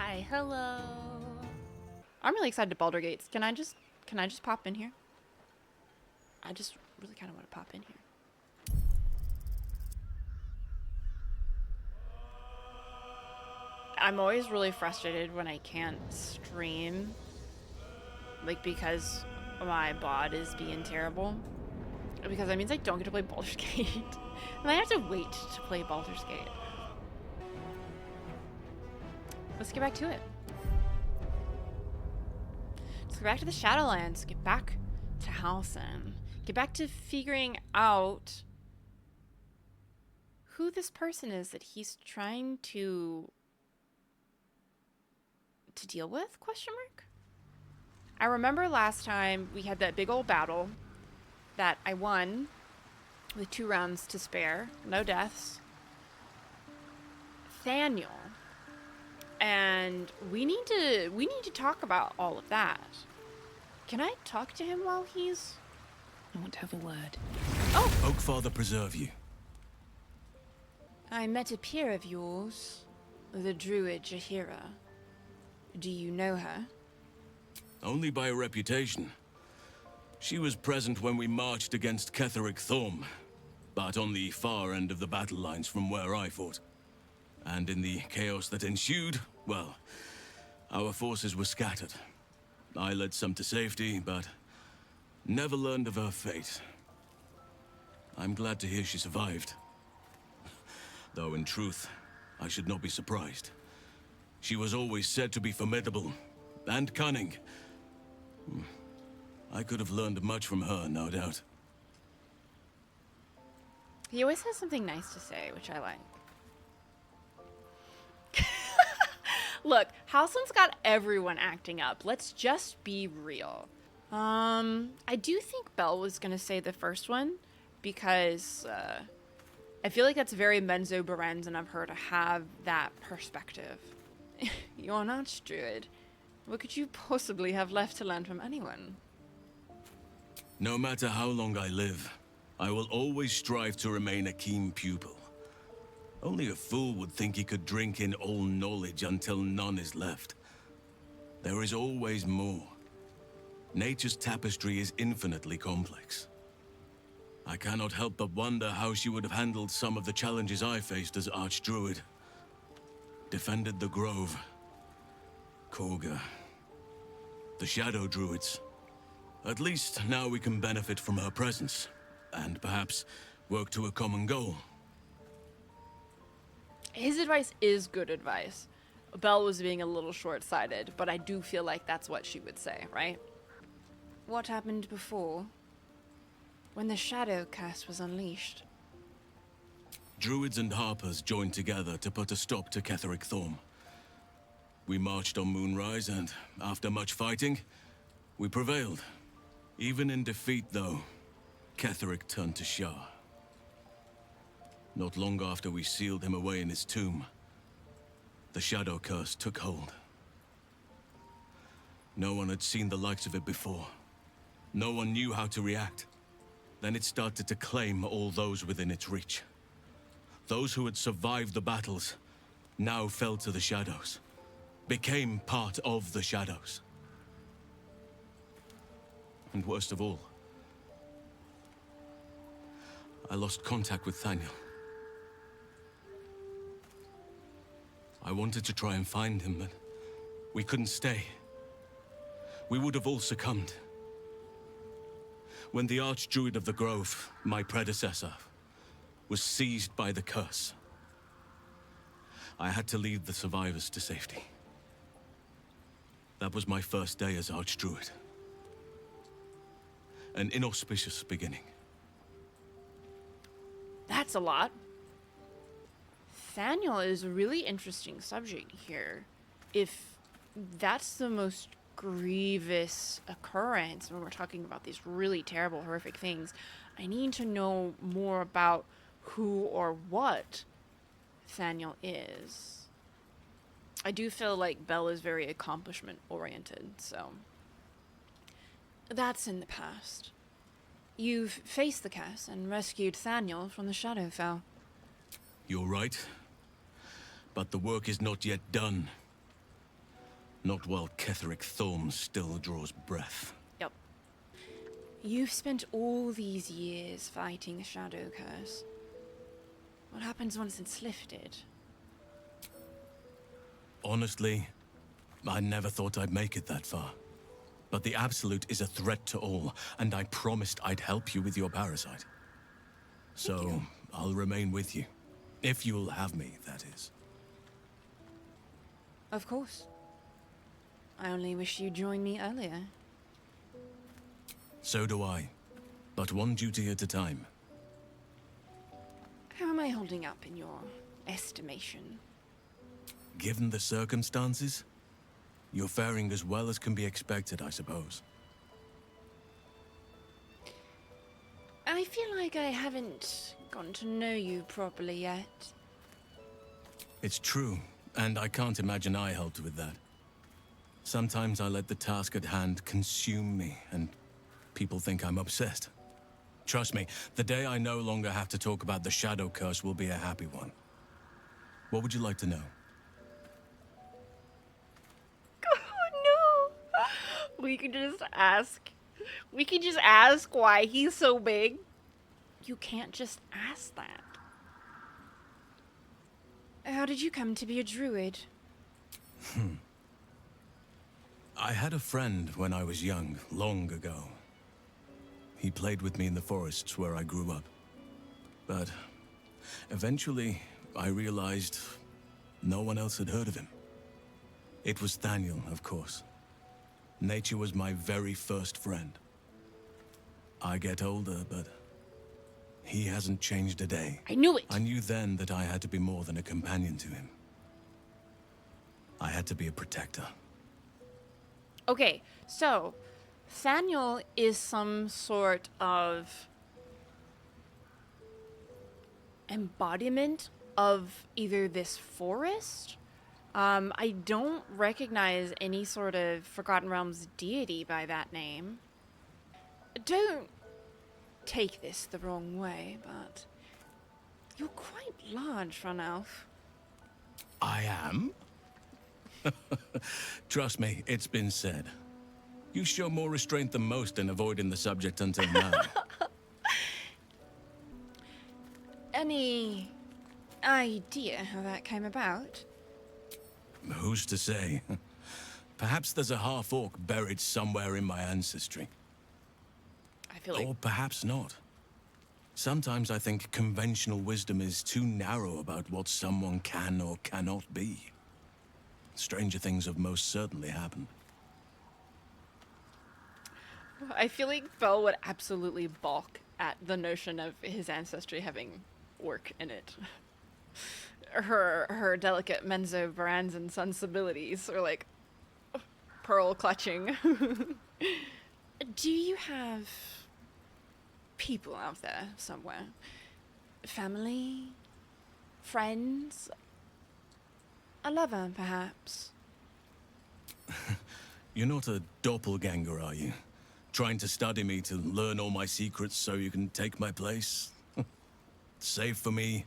Hi, hello. I'm really excited to Baldur Gates. Can I just pop in here? I just really kind of want to pop in here. I'm always really frustrated when I can't stream, like, because my bot is being terrible. Because that means I don't get to play Baldur's Gate. And I have to wait to play Baldur's Gate. Let's get back to it. Let's go back to the Shadowlands. Get back to Halcyon. Get back to figuring out who this person is that he's trying to deal with, question mark? I remember last time we had that big old battle that I won with 2 rounds to spare, no deaths. Thaniel. And we need to talk about all of that. Can I talk to him while he's... I want to have a word. Oh! Oakfather preserve you. I met a peer of yours, the druid Jaheira. Do you know her? Only by reputation. She was present when we marched against 𝒂𝒹𝒾𝒶, but on the far end of the battle lines from where I fought. And in the chaos that ensued, well, our forces were scattered. I led some to safety, but never learned of her fate. I'm glad to hear she survived. Though in truth, I should not be surprised. She was always said to be formidable and cunning. I could have learned much from her, no doubt. He always has something nice to say, which I like. Look, Halcyon's got everyone acting up. Let's just be real. I do think Belle was gonna say the first one because I feel like that's very Menzo Berenzan of her to have that perspective. You're not druid. What could you possibly have left to learn from anyone? No matter how long I live, I will always strive to remain a keen pupil. Only a fool would think he could drink in all knowledge until none is left. There is always more. Nature's tapestry is infinitely complex. I cannot help but wonder how she would have handled some of the challenges I faced as Archdruid. Defended the Grove, 𝒂𝒾𝒶, the Shadow Druids. At least now we can benefit from her presence, and perhaps work to a common goal. His advice is good advice. Belle was being a little short-sighted, but I do feel like that's what she would say, right? What happened before? When the shadow curse was unleashed? Druids and Harpers joined together to put a stop to 𝒂𝒹𝒾𝒶. We marched on Moonrise, and after much fighting, we prevailed. Even in defeat, though, 𝒂𝒹𝒾 turned to Shah. Not long after we sealed him away in his tomb, the Shadow Curse took hold. No one had seen the likes of it before. No one knew how to react. Then it started to claim all those within its reach. Those who had survived the battles now fell to the shadows, became part of the shadows. And worst of all, I lost contact with Thaniel. I wanted to try and find him, but we couldn't stay. We would have all succumbed. When the Archdruid of the Grove, my predecessor, was seized by the curse, I had to lead the survivors to safety. That was my first day as Archdruid. An inauspicious beginning. That's a lot. Thaniel is a really interesting subject here. If that's the most grievous occurrence when we're talking about these really terrible, horrific things, I need to know more about who or what Thaniel is. I do feel like Belle is very accomplishment-oriented, so... That's in the past. You've faced the curse and rescued Thaniel from the Shadowfell. You're right. But the work is not yet done. Not while 𝒂𝒶 still draws breath. Yep. You've spent all these years fighting the Shadow Curse. What happens once it's lifted? Honestly, I never thought I'd make it that far. But the Absolute is a threat to all, and I promised I'd help you with your parasite. So, I'll remain with you. If you'll have me, that is. Of course. I only wish you'd joined me earlier. So do I. But one duty at a time. How am I holding up in your estimation? Given the circumstances, you're faring as well as can be expected, I suppose. I feel like I haven't gotten to know you properly yet. It's true, and I can't imagine I helped with that. Sometimes I let the task at hand consume me, and people think I'm obsessed. Trust me, the day I no longer have to talk about the Shadow Curse will be a happy one. What would you like to know? Oh no! We can just ask. We can just ask why he's so big. You can't just ask that. How did you come to be a druid? I had a friend when I was young, long ago. He played with me in the forests where I grew up. But eventually, I realized no one else had heard of him. It was 𝒂𝒏𝒁, of course. Nature was my very first friend. I get older, but he hasn't changed a day. I knew it! I knew then that I had to be more than a companion to him. I had to be a protector. Okay, so 𝒂💏 is some sort of embodiment of either this forest. I don't recognize any sort of Forgotten Realms deity by that name. Don't take this the wrong way, but you're quite large for an elf. I am? Trust me, it's been said. You show more restraint than most in avoiding the subject until now. Any idea how that came about? Who's to say? Perhaps there's a half-orc buried somewhere in my ancestry. I feel like... Or perhaps not. Sometimes I think conventional wisdom is too narrow about what someone can or cannot be. Stranger things have most certainly happened. I feel like Belle would absolutely balk at the notion of his ancestry having orc in it. Her delicate 𝒸𝒻𝒾𝒶 sensibilities are like pearl clutching. Do you have people out there somewhere? Family? Friends? A lover, perhaps? You're not a doppelganger, are you? Trying to study me to learn all my secrets so you can take my place? Save for me,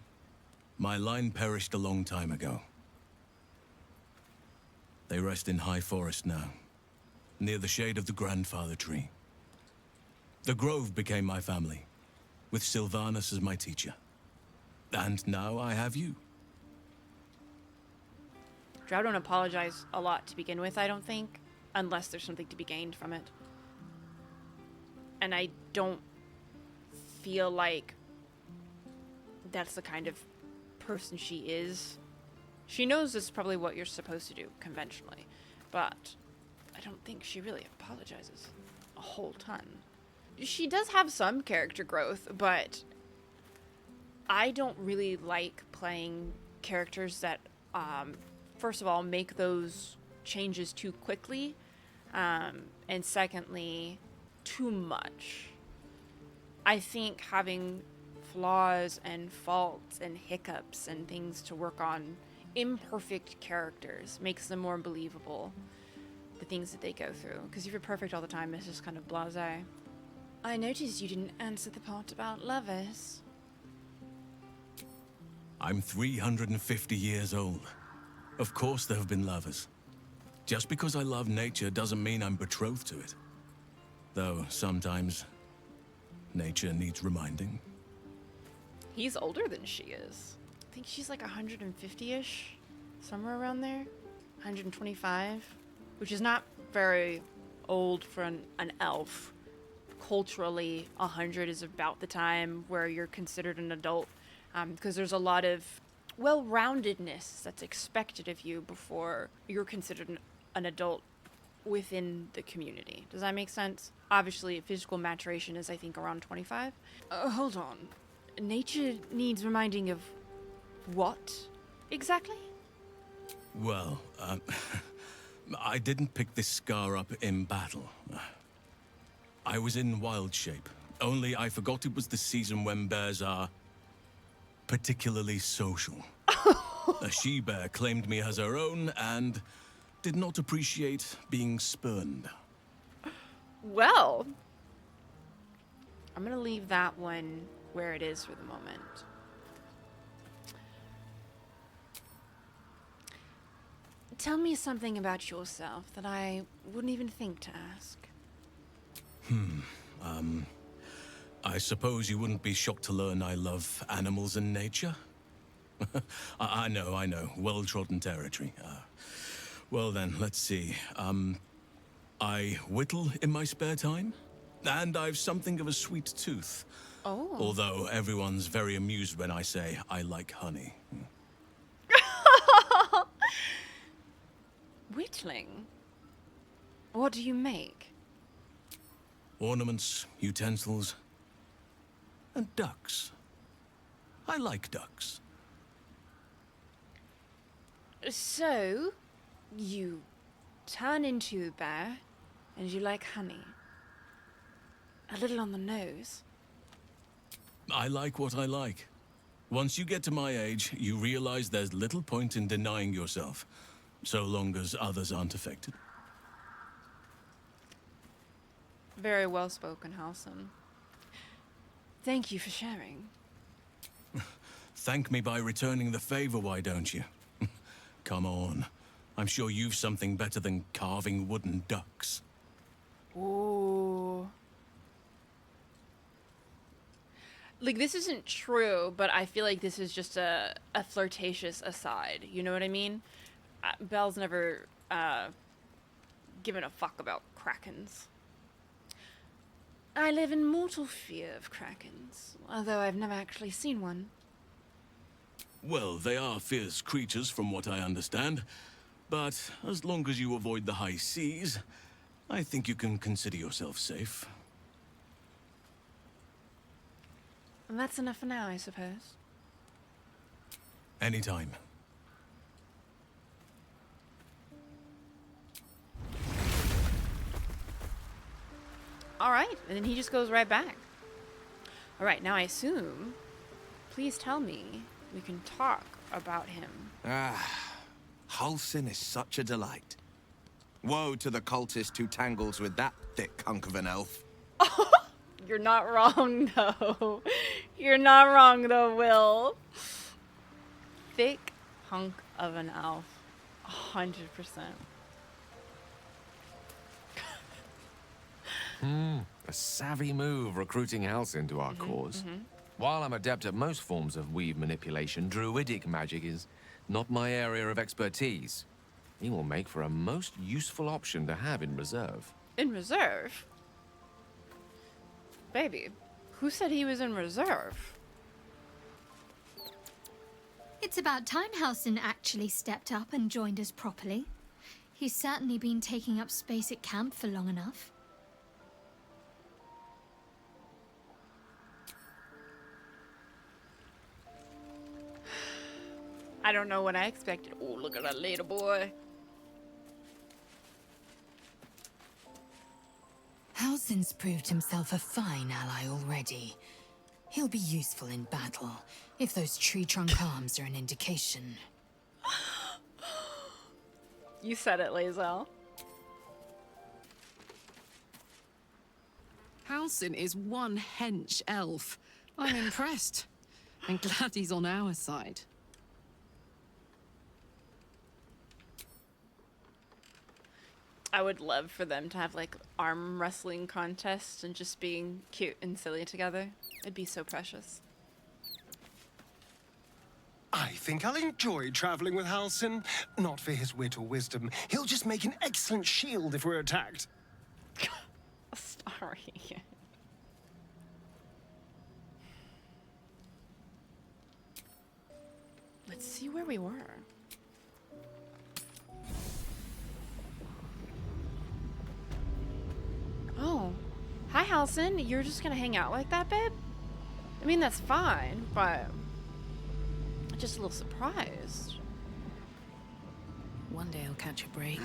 my line perished a long time ago. They rest in high forest now, near the shade of the grandfather tree. The grove became my family, with Sylvanas as my teacher. And now I have you. Drow don't apologize a lot to begin with, I don't think, unless there's something to be gained from it. And I don't feel like that's the kind of person she is. She knows this is probably what you're supposed to do conventionally, but I don't think she really apologizes a whole ton. She does have some character growth, but I don't really like playing characters that, first of all, make those changes too quickly, and secondly, too much. I think having flaws and faults and hiccups and things to work on, imperfect characters, makes them more believable, the things that they go through. Because if you're perfect all the time, it's just kind of blasé. I noticed you didn't answer the part about lovers. I'm 350 years old. Of course there have been lovers. Just because I love nature doesn't mean I'm betrothed to it. Though sometimes nature needs reminding. He's older than she is. I think she's like 150-ish, somewhere around there. 125, which is not very old for an elf. Culturally, 100 is about the time where you're considered an adult, because there's a lot of well-roundedness that's expected of you before you're considered an adult within the community. Does that make sense? Obviously, physical maturation is, I think, around 25. Hold on. Nature needs reminding of what exactly? Well, I didn't pick this scar up in battle. I was in wild shape. Only I forgot it was the season when bears are particularly social. A she-bear claimed me as her own and did not appreciate being spurned. Well, I'm gonna leave that one where it is for the moment. Tell me something about yourself that I wouldn't even think to ask. I suppose you wouldn't be shocked to learn I love animals and nature? I know. Well-trodden territory. Well then, let's see. I whittle in my spare time, and I've something of a sweet tooth. Oh. Although everyone's very amused when I say I like honey. Whittling? What do you make? Ornaments, utensils, and ducks. I like ducks. So, you turn into a bear, and you like honey. A little on the nose. I like what I like. Once you get to my age, you realize there's little point in denying yourself, so long as others aren't affected. Very well spoken, Halsin. Thank you for sharing. Thank me by returning the favor, why don't you? Come on. I'm sure you've something better than carving wooden ducks. Ooh. Like, this isn't true, but I feel like this is just a flirtatious aside. You know what I mean? Belle's never given a fuck about krakens. I live in mortal fear of krakens, although I've never actually seen one. Well, they are fierce creatures from what I understand. But as long as you avoid the high seas, I think you can consider yourself safe. And that's enough for now, I suppose. Anytime. Alright, and then he just goes right back. Alright, now I assume, please tell me, we can talk about him. Halsin is such a delight. Woe to the cultist who tangles with that thick hunk of an elf. You're not wrong, though. You're not wrong, though, Will. Thick hunk of an elf. 100%. A savvy move recruiting Halsin to our cause. While I'm adept at most forms of weave manipulation, druidic magic is not my area of expertise. He will make for a most useful option to have in reserve. In reserve? Baby, who said he was in reserve? It's about time Halsin actually stepped up and joined us properly. He's certainly been taking up space at camp for long enough. I don't know what I expected. Oh, look at that little boy. Halsin's proved himself a fine ally already. He'll be useful in battle, if those tree trunk arms are an indication. You said it, Lae'zel. Halsin is one hench elf. I'm impressed. And glad he's on our side. I would love for them to have like arm wrestling contests and just being cute and silly together. It'd be so precious. I think I'll enjoy traveling with Halsin. Not for his wit or wisdom. He'll just make an excellent shield if we're attacked. Sorry. Let's see where we were. Oh. Hi, Halsin. You're just gonna hang out like that, babe? I mean, that's fine, but I'm just a little surprised. One day I'll catch a break.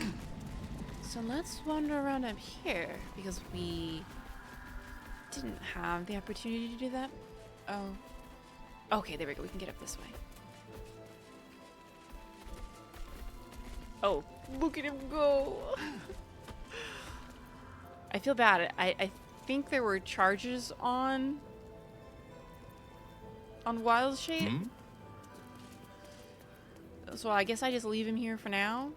So let's wander around up here, because we didn't have the opportunity to do that. Oh. Okay, there we go. We can get up this way. Oh, look at him go. I feel bad. I think there were charges on Wild Shade. Hmm? So I guess I just leave him here for now.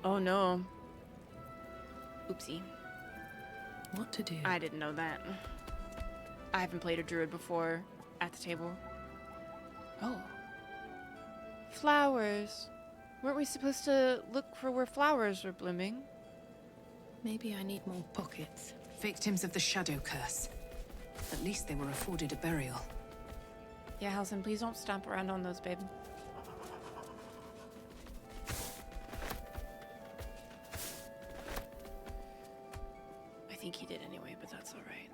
Oh no. Oopsie. What to do? I didn't know that. I haven't played a druid before at the table. Oh. Flowers. Weren't we supposed to look for where flowers were blooming? Maybe I need more pockets. Victims of the Shadow Curse. At least they were afforded a burial. Yeah, Halsin, please don't stomp around on those, babe. I think he did anyway, but that's all right.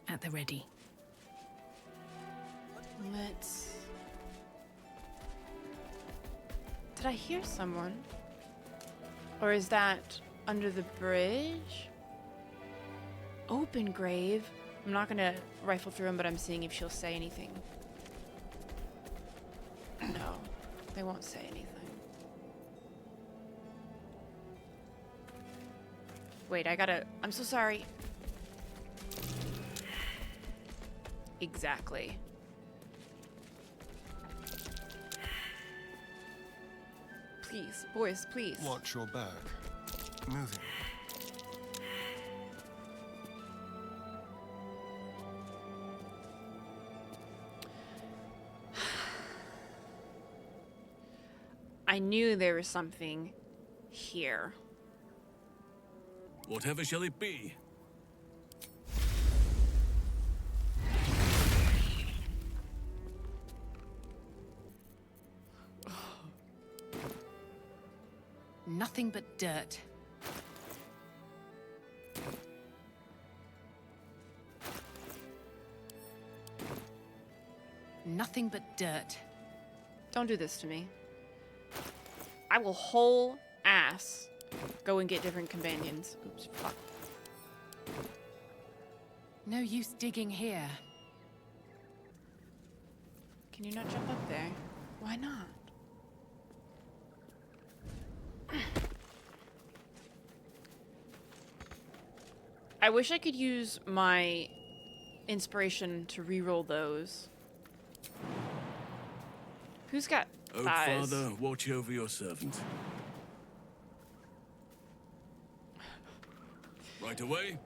At the ready. Let's... Did I hear someone? Or is that under the bridge? Open grave. I'm not gonna rifle through him, but I'm seeing if she'll say anything. No, they won't say anything. Wait, I'm so sorry. Exactly. Please, boys, please. Watch your back. Moving. I knew there was something here. Whatever shall it be? Nothing but dirt. Nothing but dirt. Don't do this to me. I will whole ass go and get different companions. Oops, fuck. No use digging here. Can you not jump up there? Why not? I wish I could use my inspiration to reroll those. Who's got Oh, thighs? Father, watch over your servant. Right away.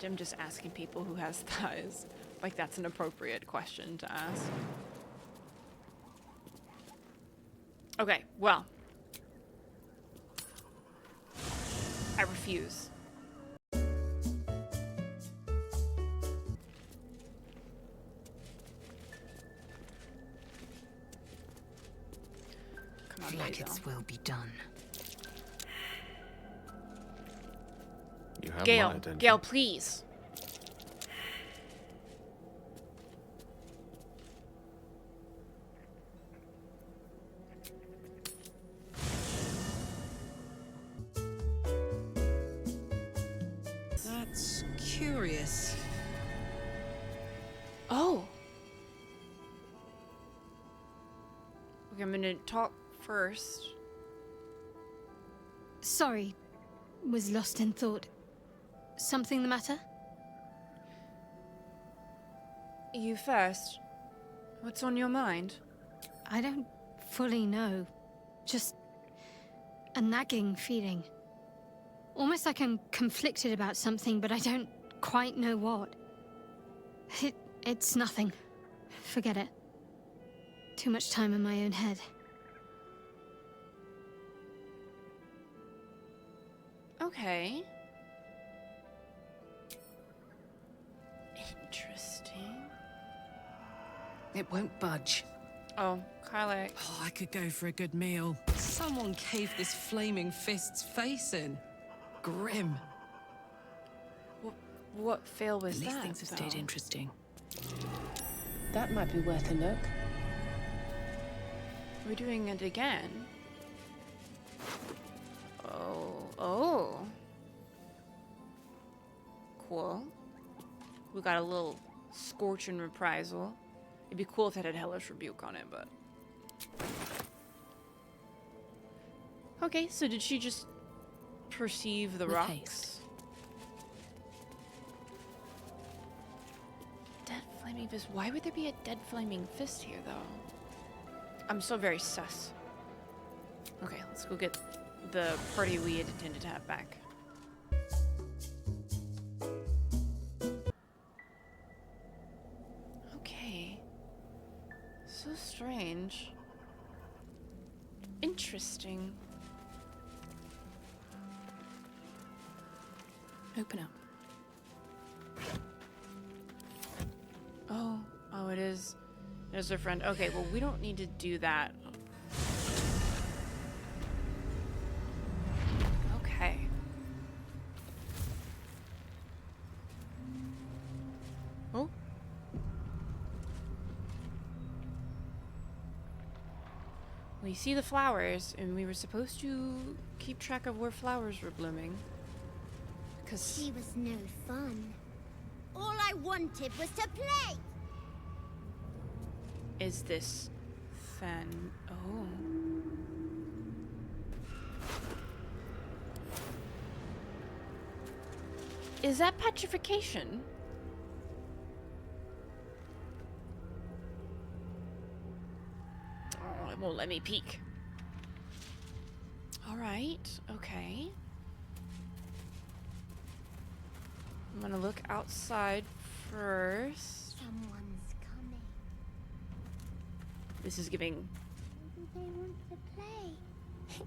I'm just asking people who has thighs. Like that's an appropriate question to ask. Okay, well. I refuse. Come on, Like will be done. You have my Gale, attention. Gale, please. That's curious. Oh. Okay, I'm gonna talk first. Sorry, was lost in thought. Something the matter? You first. What's on your mind? I don't fully know. Just a nagging feeling. Almost like I'm conflicted about something, but I don't quite know what. It's nothing. Forget it. Too much time in my own head. Okay. Interesting. It won't budge. Oh, Karlach. Oh, I could go for a good meal. Someone caved this flaming fist's face in. Grim. What fail was At least that, things have stayed though? interesting. That might be worth a look. We're doing it again. Oh. Cool. We got a little scorch and reprisal. It'd be cool if it had Hellish Rebuke on it, but... Okay, so did she just perceive the With rocks? haste. Dead Flaming Fist. Why would there be a Dead Flaming Fist here, though? I'm so very sus. Okay, let's go get the party we had intended to have back. Okay. So strange. Interesting. Open up. Oh, it is. There's her friend. Okay, well, we don't need to do that. Okay. Oh. We see the flowers, and we were supposed to keep track of where flowers were blooming. Because She was no fun. All I wanted was to play. is this fan? Oh. Is that petrification? Oh, it won't let me peek. All right, okay. I'm gonna look outside first. Someone's coming. This is giving. Maybe they want to play.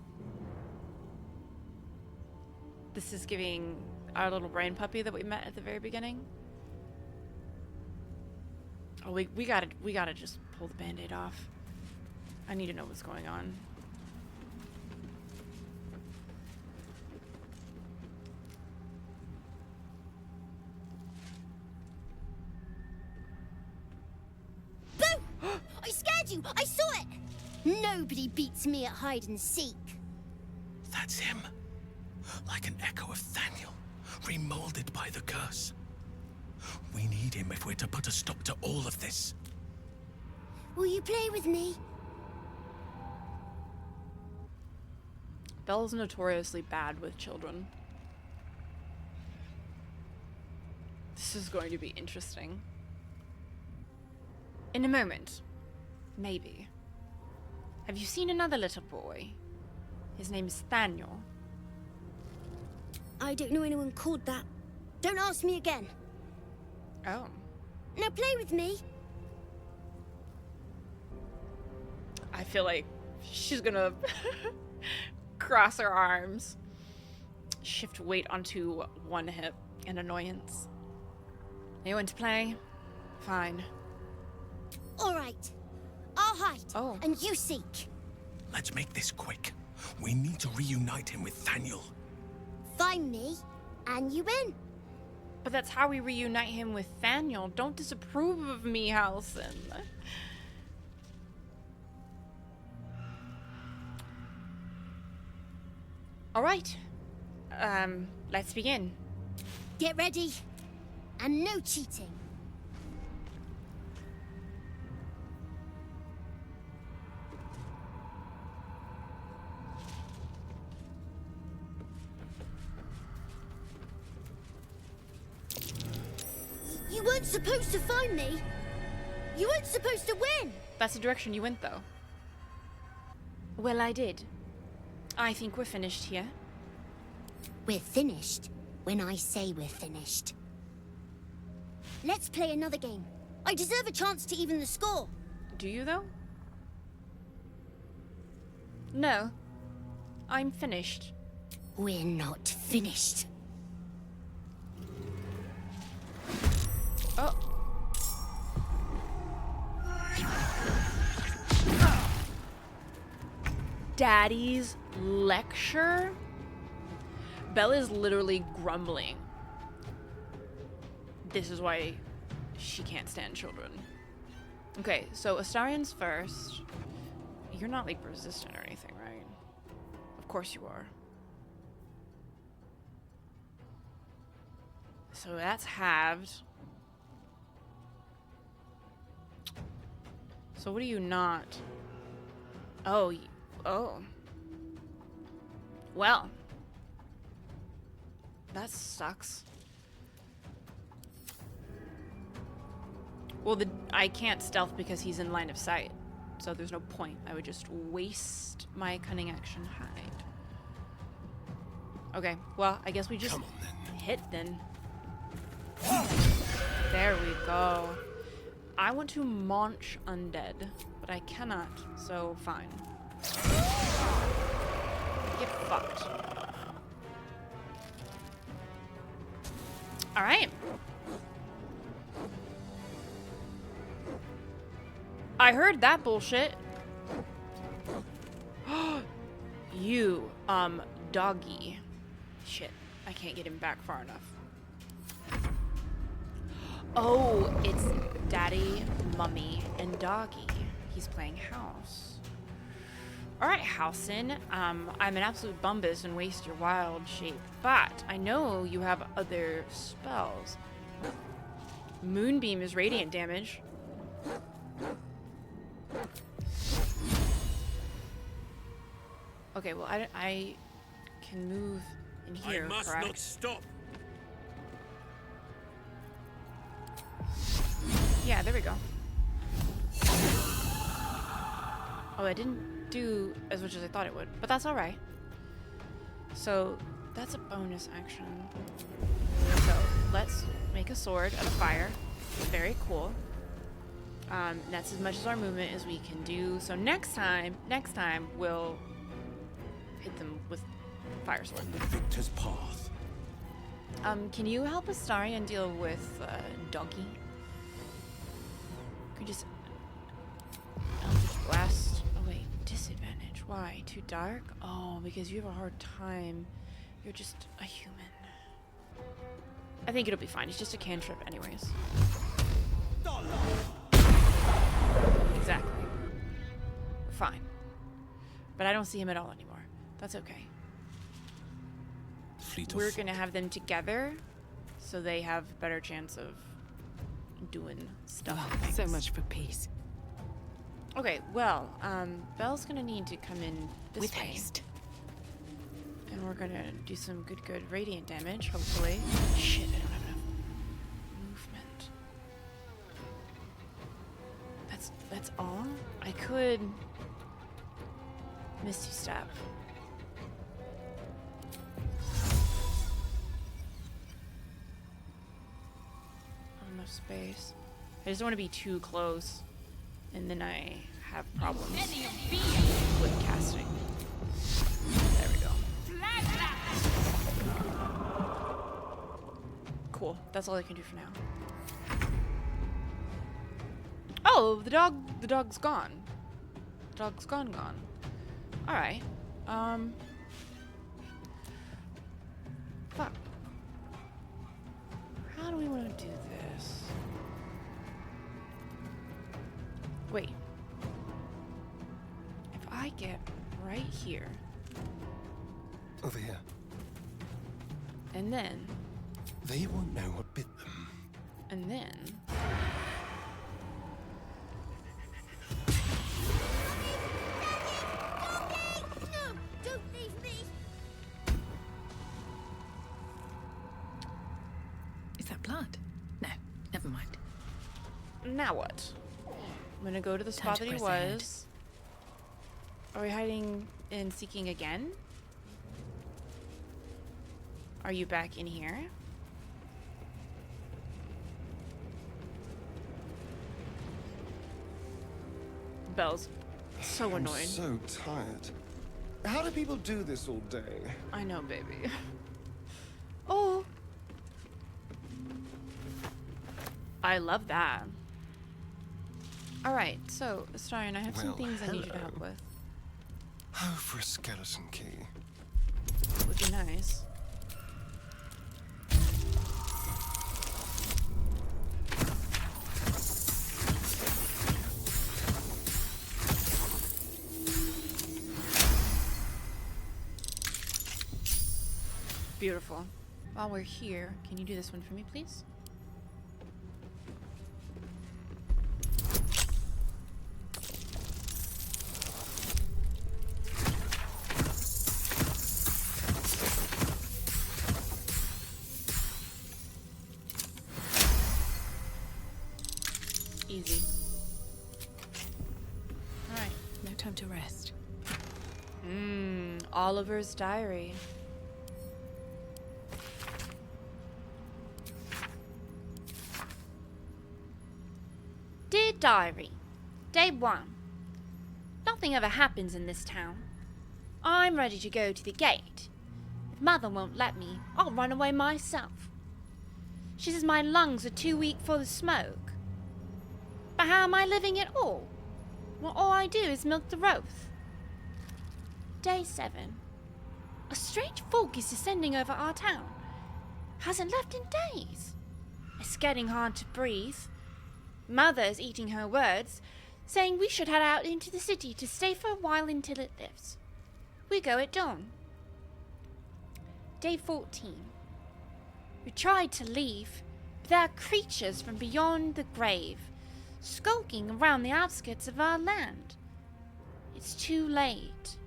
This is giving our little brain puppy that we met at the very beginning. Oh, we gotta just pull the band-aid off. I need to know what's going on. Boo! I scared you! I saw it! Nobody beats me at hide and seek. That's him. Like an echo of Thaniel, remolded by the curse. We need him if we're to put a stop to all of this. Will you play with me? Belle's notoriously bad with children. This is going to be interesting. In a moment. Maybe. Have you seen another little boy? His name is Thaniel. I don't know anyone called that. Don't ask me again. Oh. Now play with me. I feel like she's gonna cross her arms, shift weight onto one hip in annoyance. You want to play? Fine. All right. I'll hide. Oh. And you seek. Let's make this quick. We need to reunite him with Thaniel. Find me, and you win. But that's how we reunite him with Thaniel. Don't disapprove of me, Halsin. All right. Let's begin. Get ready. And no cheating. You weren't supposed to find me. You weren't supposed to win. That's the direction you went, though. Well, I did. I think we're finished here. We're finished when I say we're finished. Let's play another game. I deserve a chance to even the score. Do you, though? No. I'm finished. We're not finished. Oh. Daddy's lecture? Belle is literally grumbling. This is why she can't stand children. Okay, so Astarion's first. You're not, like, resistant or anything, right? Of course you are. So that's halved. So what are you not? Oh, oh. Well. That sucks. Well, I can't stealth because he's in line of sight. So there's no point. I would just waste my cunning action hide. Okay, well, I guess we just hit then. There we go. I want to munch undead, but I cannot, so fine. Get fucked. Alright. I heard that bullshit. You, doggy. Shit, I can't get him back far enough. Oh, it's Daddy, Mummy, and Doggy. He's playing house. Alright, Housen. I'm an absolute bumbus and waste your wild shape, but I know you have other spells. Moonbeam is radiant damage. Okay, well, I can move in here, I must correct? not stop. Yeah, there we go. Oh, I didn't do as much as I thought it would, but that's all right. So that's a bonus action. So let's make a sword out of fire. Very cool. That's as much as our movement as we can do. So next time we'll hit them with fire sword. The victor's path. Can you help Astarion deal with Doggy? Could just Eldritch Blast. Oh wait, disadvantage. Why? Too dark? Oh, because you have a hard time. You're just a human. I think it'll be fine. It's just a cantrip anyways. Exactly. We're fine. But I don't see him at all anymore. That's okay. We're gonna have them together so they have a better chance of doing stuff. Oh, so much for peace. Okay, well, Belle's gonna need to come in this With way. haste. And we're gonna do some good radiant damage, hopefully. Shit, I don't have enough movement. That's all? I could Misty Step. Not enough space. I just don't want to be too close, and then I have problems with casting. There we go. Cool. That's all I can do for now. Oh, the dog's gone. The dog's gone. All right. Fuck. How do we want to do this? Wait. If I get right here. Over here. And then. They won't know what bit them. And then. No! Don't leave me! Is that blood? No, never mind. Now what? I'm gonna go to the Time spot to that he press ahead. was. Are we hiding and seeking again? Are you back in here? Belle's so annoyed. I'm so tired. How do people do this all day? I know, baby. Oh. I love that. Alright, so, Astarion, I have some Well, things I need you to hello. help with. Oh, for a skeleton key. Would be nice. Beautiful. While we're here, can you do this one for me, please? Easy. Alright. No time to rest. Oliver's diary. Dear Diary, Day 1. Nothing ever happens in this town. I'm ready to go to the gate. If Mother won't let me, I'll run away myself. She says my lungs are too weak for the smoke. But how am I living at all? Well, all I do is milk the Roth. Day 7. A strange fog is descending over our town. Hasn't left in days. It's getting hard to breathe. Mother's eating her words, saying we should head out into the city to stay for a while until it lifts. We go at dawn. Day 14. We tried to leave, but there are creatures from beyond the grave, skulking around the outskirts of our land. It's too late.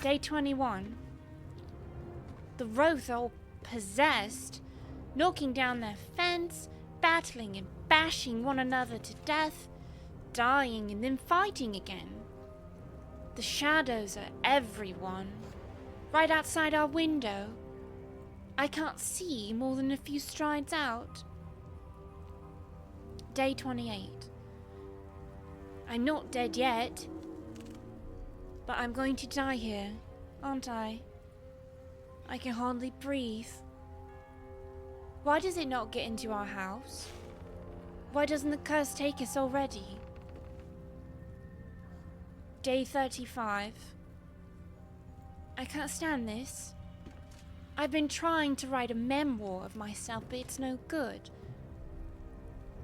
Day 21. The Roth are all possessed, knocking down their fence, battling and bashing one another to death, dying and then fighting again. The shadows are everyone, right outside our window. I can't see more than a few strides out. Day 28. I'm not dead yet, but I'm going to die here, aren't I? I can hardly breathe. Why does it not get into our house? Why doesn't the curse take us already? Day 35. I can't stand this. I've been trying to write a memoir of myself, but it's no good.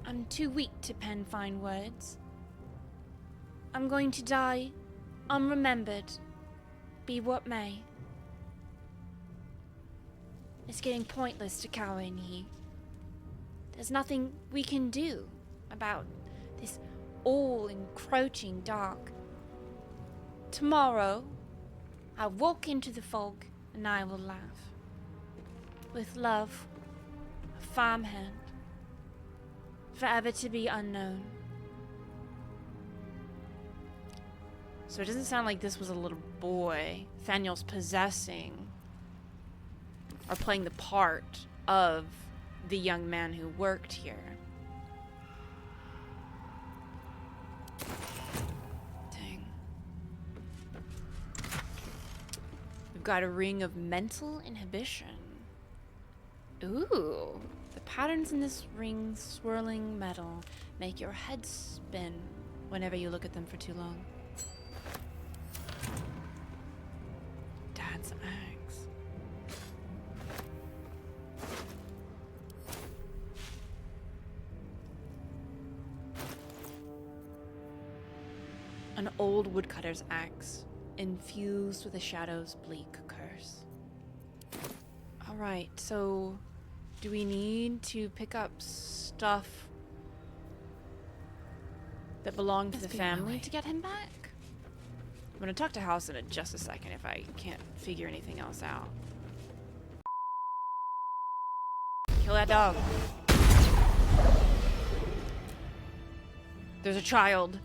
I'm too weak to pen fine words. I'm going to die unremembered, be what may. It's getting pointless to cower in here. There's nothing we can do about this all-encroaching dark. Tomorrow, I'll walk into the fog and I will laugh. With love, a farmhand, forever to be unknown. So it doesn't sound like this was a little boy Thaniel's possessing or playing the part of the young man who worked here. Dang. We've got a ring of mental inhibition. Ooh. The patterns in this ring's swirling metal make your head spin whenever you look at them for too long. Dad's axe. An old woodcutter's axe, infused with the shadow's bleak curse. Alright, so do we need to pick up stuff that belonged to the family to get him back? I'm gonna talk to Halsin in just a second if I can't figure anything else out. Kill that dog. There's a child.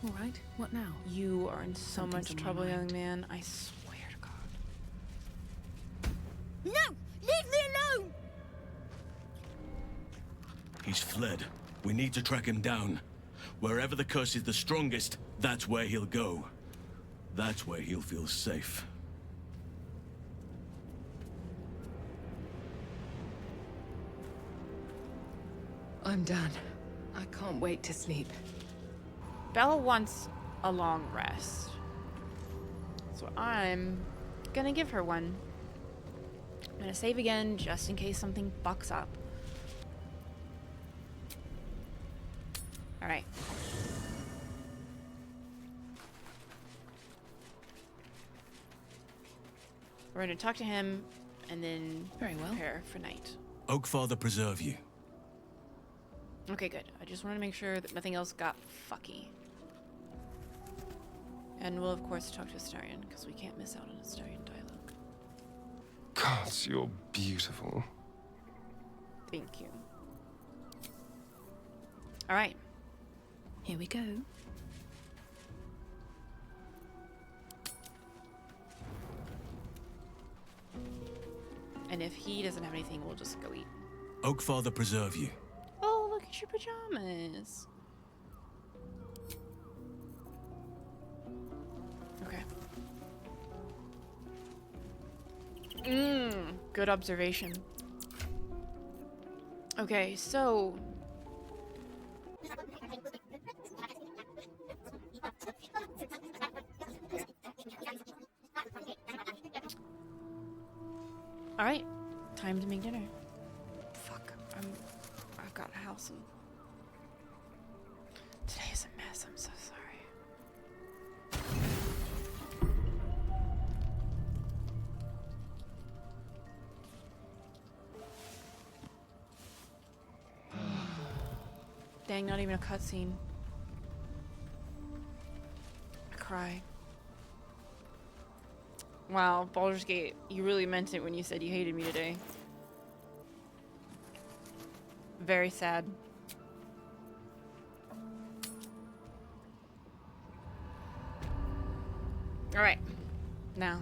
All right, what now? You are in so Something's much on my trouble, young mind. man. I swear to God. fled. We need to track him down. Wherever the curse is the strongest, that's where he'll go. That's where he'll feel safe. I'm done. I can't wait to sleep. Bella wants a long rest. So I'm gonna give her one. I'm gonna save again just in case something fucks up. Alright. We're gonna talk to him and then Very well. prepare for night. Oakfather preserve you. Okay, good. I just want to make sure that nothing else got fucky. And we'll, of course, talk to Astarion, because we can't miss out on Astarion dialogue. Gods, you're beautiful. Thank you. Alright. Here we go. And if he doesn't have anything, we'll just go eat. Oakfather preserve you. Oh, look at your pajamas. Okay. Good observation. Okay, so... Alright, time to make dinner. Fuck, I've got a house and... Today is a mess, I'm so sorry. Dang, not even a cutscene. I cry. Wow, Baldur's Gate, you really meant it when you said you hated me today. Very sad. Alright. Now.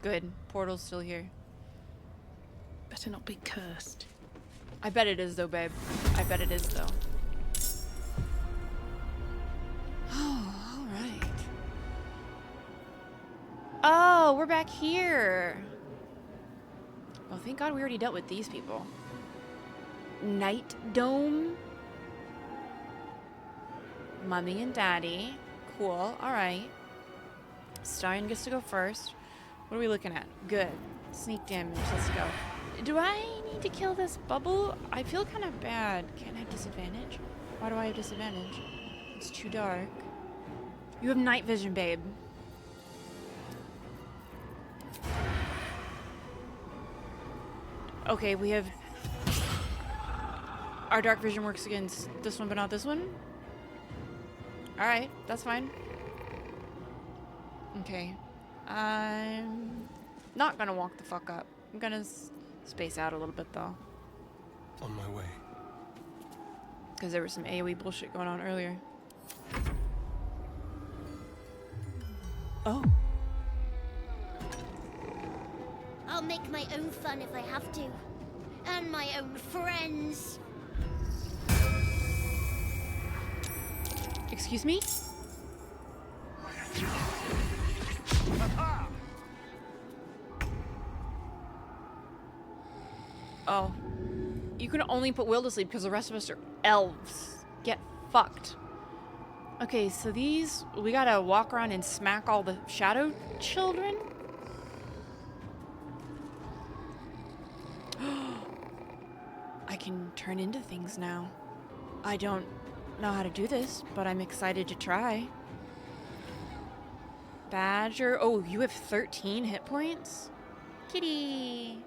Good. Portal's still here. Better not be cursed. I bet it is though, babe. I bet it is though. Oh, alright. Oh, we're back here. Oh, thank God we already dealt with these people. Night Dome. Mummy and Daddy. Cool. Alright. Astarion gets to go first. What are we looking at? Good. Sneak damage. Let's go. Do I need to kill this bubble? I feel kind of bad. Can't I have disadvantage? Why do I have disadvantage? It's too dark. You have night vision, babe. Okay, we have... Our dark vision works against this one, but not this one? Alright, that's fine. Okay. I'm not gonna walk the fuck up. I'm gonna space out a little bit, though. On my way. Because there was some AoE bullshit going on earlier. Oh. I'll make my own fun if I have to. And my own friends. Excuse me? Oh. You can only put Will to sleep because the rest of us are elves. Get fucked. Okay, so these... We gotta walk around and smack all the shadow children? I can turn into things now. I don't know how to do this, but I'm excited to try. Badger. Oh, you have 13 hit points? Kitty.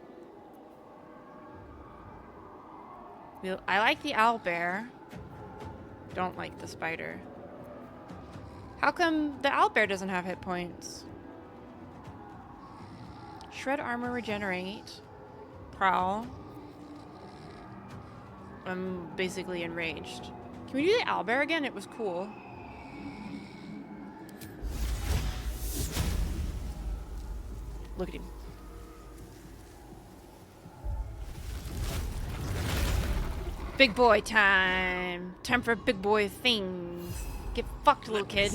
I like the owlbear. Don't like the spider. How come the owlbear doesn't have hit points? Shred armor regenerate. Prowl. I'm basically enraged. Can we do the owlbear again? It was cool. Look at him. Big boy time. Time for big boy things. Get fucked, little kid.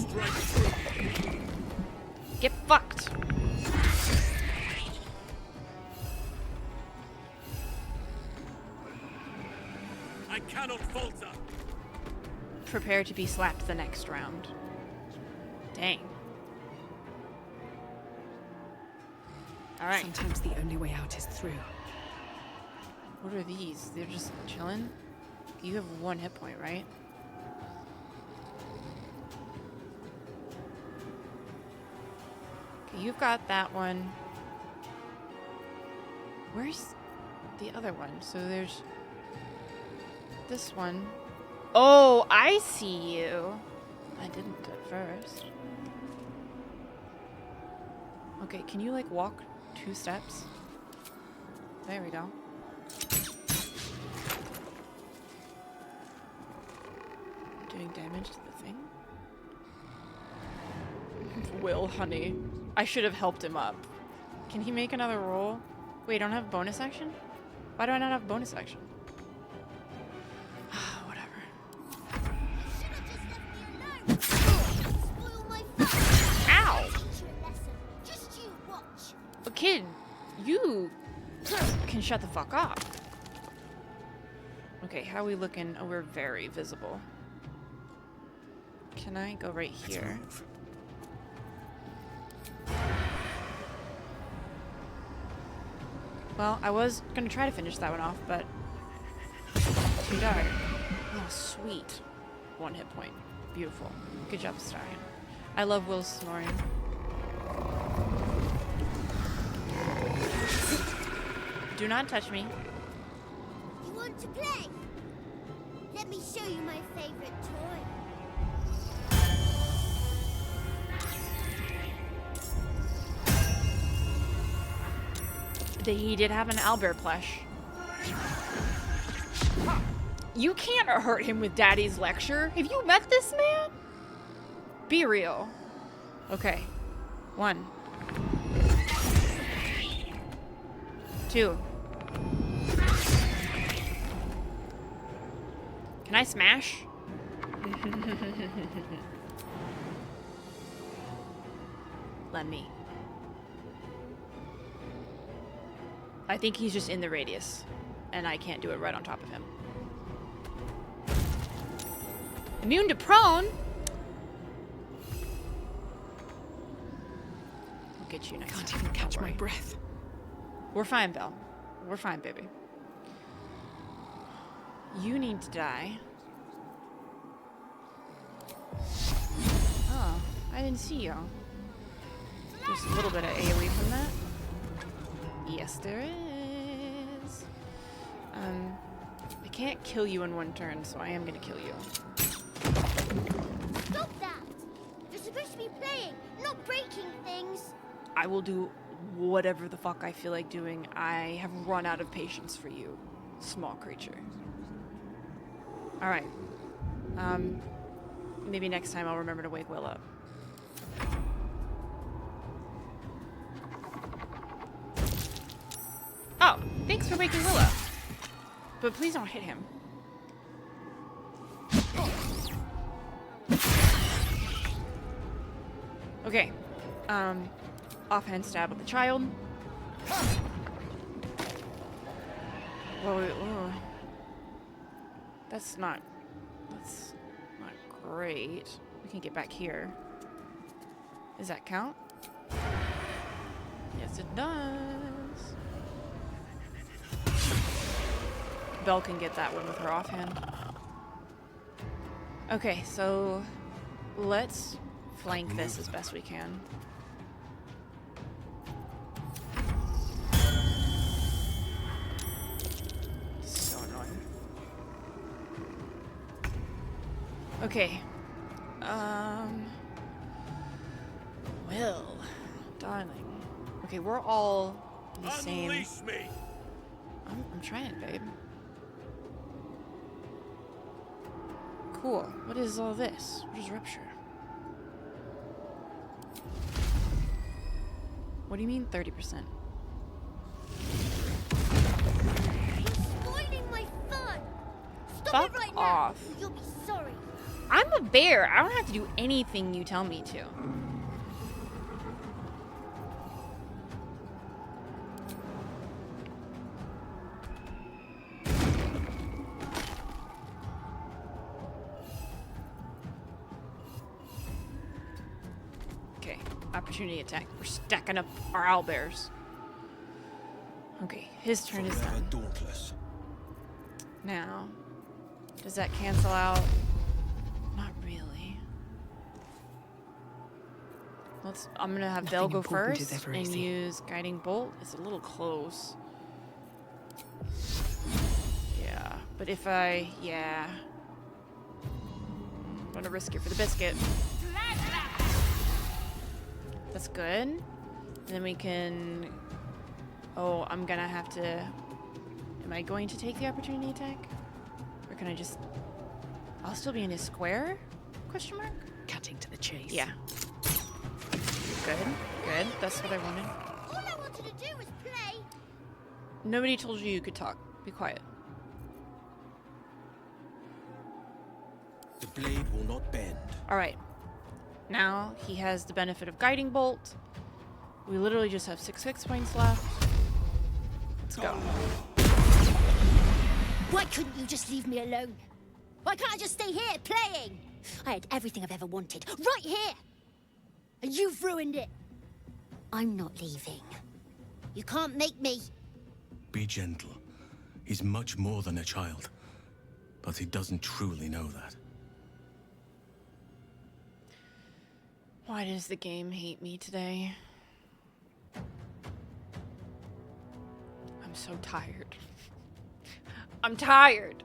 Get fucked. I cannot falter. Prepare to be slapped the next round. Dang. All right. Sometimes the only way out is through. What are these? They're just chilling? You have 1 hit point, right? Okay, you've got that one. Where's the other one? So there's this one. Oh, I see you. I didn't at first. Okay, can you like walk 2 steps? There we go. Doing damage to the thing? Will, honey. I should have helped him up. Can he make another roll? Wait, I don't have bonus action? Why do I not have bonus action? Whatever. Ow! Oh, kid, you can shut the fuck up. Okay, how are we looking? Oh, we're very visible. Can I go right here? Well, I was gonna try to finish that one off, but too dark. Oh, sweet. 1 hit point. Beautiful. Good job, Astarion. I love Will's snoring. Do not touch me. You want to play? Let me show you my favorite toy. He did have an owlbear plush. You can't hurt him with Daddy's lecture. Have you met this man? Be real. Okay. 1. 2. Can I smash? Let me. I think he's just in the radius, and I can't do it right on top of him. Immune to prone? I'll get you next time. Can't even catch my breath. We're fine, Belle. We're fine, baby. You need to die. Oh, I didn't see you. There's a little bit of AoE from that. Yes, there is. I can't kill you in 1 turn, so I am gonna kill you. Stop that! You're supposed to be playing, not breaking things. I will do whatever the fuck I feel like doing. I have run out of patience for you, small creature. Alright. Maybe next time I'll remember to wake Will up. Oh, thanks for waking Will up. But please don't hit him. Okay. Offhand stab at the child. Whoa. That's not great. We can get back here. Does that count? Yes, it does. Belle can get that one with her offhand. Okay, so let's flank this as best we can. So annoying. Okay. Will, darling. Okay, we're all the same. Unleash me. I'm trying, babe. Cool. What is all this? What is rupture? What do you mean 30%? You're spoiling my fun. live Fuck right off. now. You'll be sorry. I'm a bear. I don't have to do anything you tell me to. Okay, opportunity attack. We're stacking up our owlbears. Okay, his turn is done. Dauntless. Now, does that cancel out? Not really. I'm gonna have Belle go important is first ever and easy. use Guiding Bolt. It's a little close. Yeah, but if I'm gonna risk it for the biscuit. That's good. And then we can. Oh, I'm gonna have to. Am I going to take the opportunity attack? Or can I just... I'll still be in his square? Question mark? Cutting to the chase. Yeah. Good. Good. That's what I wanted. All I wanted to do was play. Nobody told you you could talk. Be quiet. The blade will not bend. Alright. Now he has the benefit of Guiding Bolt. We literally just have 6 fix points left. Let's go. Why couldn't you just leave me alone? Why can't I just stay here playing? I had everything I've ever wanted, right here! And you've ruined it. I'm not leaving. You can't make me. Be gentle. He's much more than a child. But he doesn't truly know that. Why does the game hate me today? I'm so tired. I'm tired.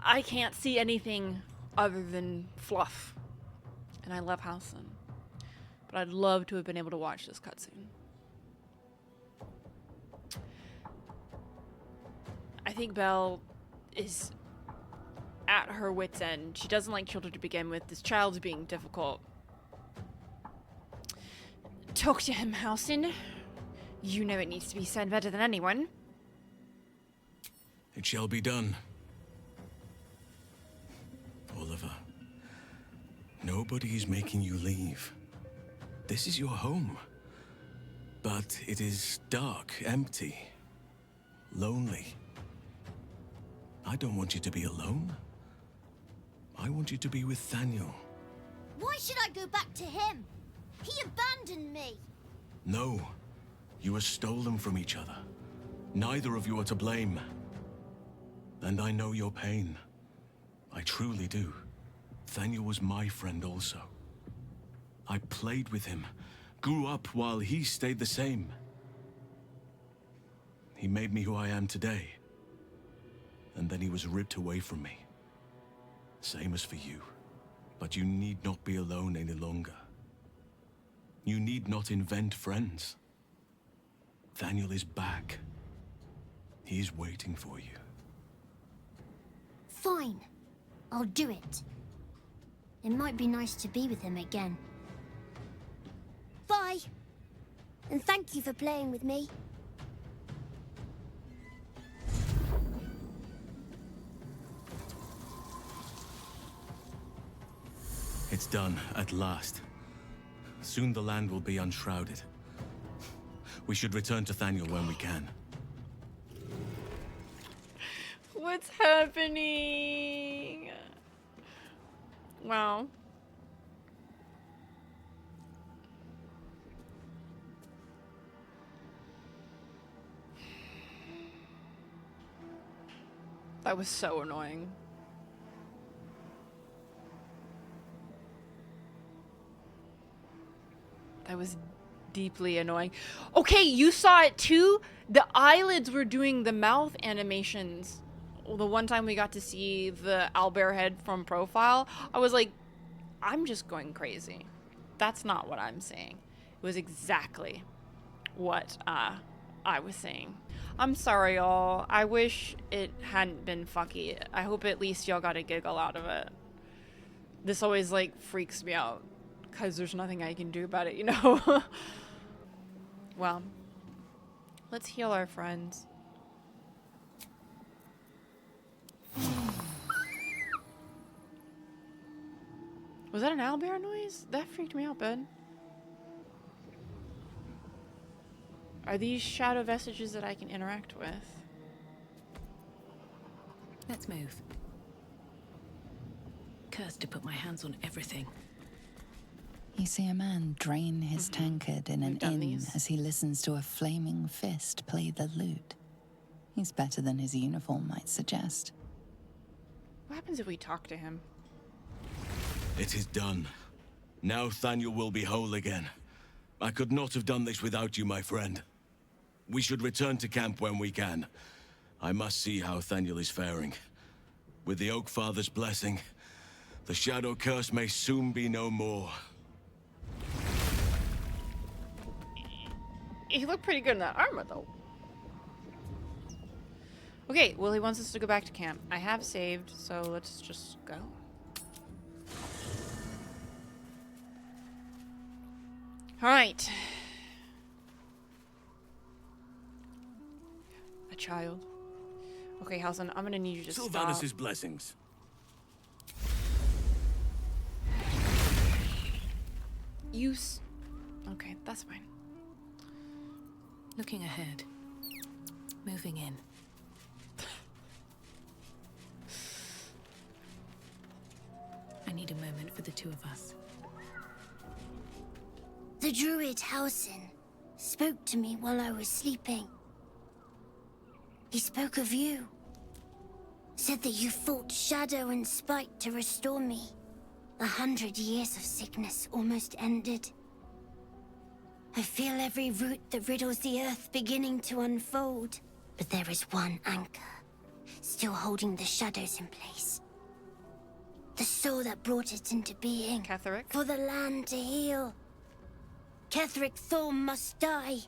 I can't see anything other than fluff. And I love Halcyon. But I'd love to have been able to watch this cutscene. I think Belle is at her wit's end. She doesn't like children to begin with. This child's being difficult. Talk to him, Halcyon. You know it needs to be said better than anyone. It shall be done. Oliver, nobody is making you leave. This is your home. But it is dark, empty, lonely. I don't want you to be alone. I want you to be with Thaniel. Why should I go back to him? He abandoned me. No, you were stolen from each other. Neither of you are to blame. And I know your pain. I truly do. Thaniel was my friend also. I played with him, grew up while he stayed the same. He made me who I am today. And then he was ripped away from me. Same as for you. But you need not be alone any longer. You need not invent friends. Thaniel is back. He is waiting for you. Fine. I'll do it. It might be nice to be with him again. Bye. And thank you for playing with me. It's done, at last. Soon the land will be unshrouded. We should return to Thaniel when we can. What's happening? Wow. That was so annoying. That was deeply annoying. Okay, you saw it too? The eyelids were doing the mouth animations. The one time we got to see the owlbear head from profile, I was like, I'm just going crazy. That's not what I'm saying. It was exactly what I was saying. I'm sorry, y'all. I wish it hadn't been fucky. I hope at least y'all got a giggle out of it. This always, like, freaks me out. Because there's nothing I can do about it, you know? Well, let's heal our friends. Was that an owlbear noise? That freaked me out, bud. Are these shadow vestiges that I can interact with? Let's move. Cursed to put my hands on everything. You see a man drain his tankard in an inn as he listens to a flaming fist play the lute. He's better than his uniform might suggest. What happens if we talk to him? It is done. Now Thaniel will be whole again. I could not have done this without you, my friend. We should return to camp when we can. I must see how Thaniel is faring. With the Oak Father's blessing, the shadow curse may soon be no more. He looked pretty good in that armor, though. Okay, well, he wants us to go back to camp. I have saved, so let's just go. All right. A child. Okay, Halsin, I'm gonna need you to stop. Sylvanus' blessings. Okay, that's fine. Looking ahead. Moving in. I need a moment for the two of us. The druid Halsin spoke to me while I was sleeping. He spoke of you. Said that you fought shadow and spite to restore me. 100 years of sickness almost ended. I feel every root that riddles the earth beginning to unfold. But there is one anchor, still holding the shadows in place. The soul that brought it into being. 𝒂𝒶𝓁? For the land to heal. 𝒂𝒶𝓁 must die.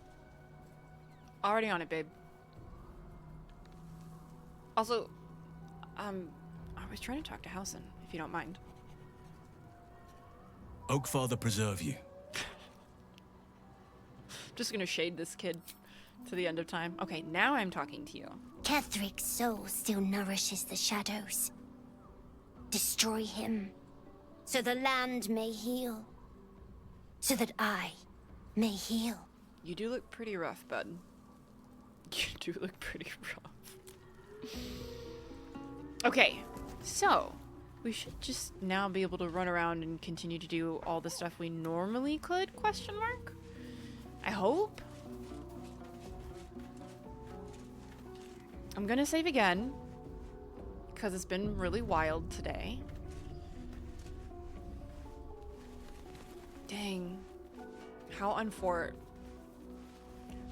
Already on it, babe. Also, I was trying to talk to Halsin, if you don't mind. Oak Father preserve you. Just gonna shade this kid to the end of time. Okay, now I'm talking to you. 𝒂𝒶𝓁's soul still nourishes the shadows. Destroy him, so the land may heal. So that I may heal. You do look pretty rough, bud. You do look pretty rough. Okay, so we should just now be able to run around and continue to do all the stuff we normally could, question mark? I hope. I'm gonna save again, because it's been really wild today. Dang. How unfortunate.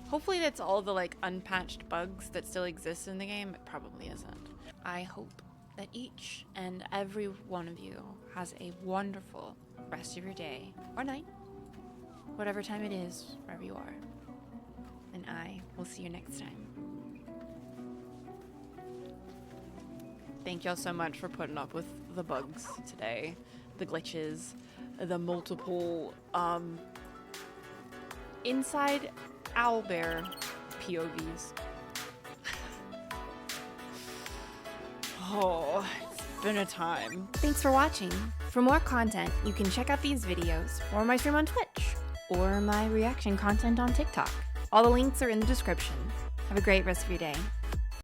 Hopefully that's all the like unpatched bugs that still exist in the game. It probably isn't. I hope that each and every one of you has a wonderful rest of your day or night, whatever time it is, wherever you are. And I will see you next time. Thank y'all so much for putting up with the bugs today, the glitches, the multiple inside owlbear POVs. Oh, it's been a time. Thanks for watching. For more content, you can check out these videos, or my stream on Twitch, or my reaction content on TikTok. All the links are in the description. Have a great rest of your day.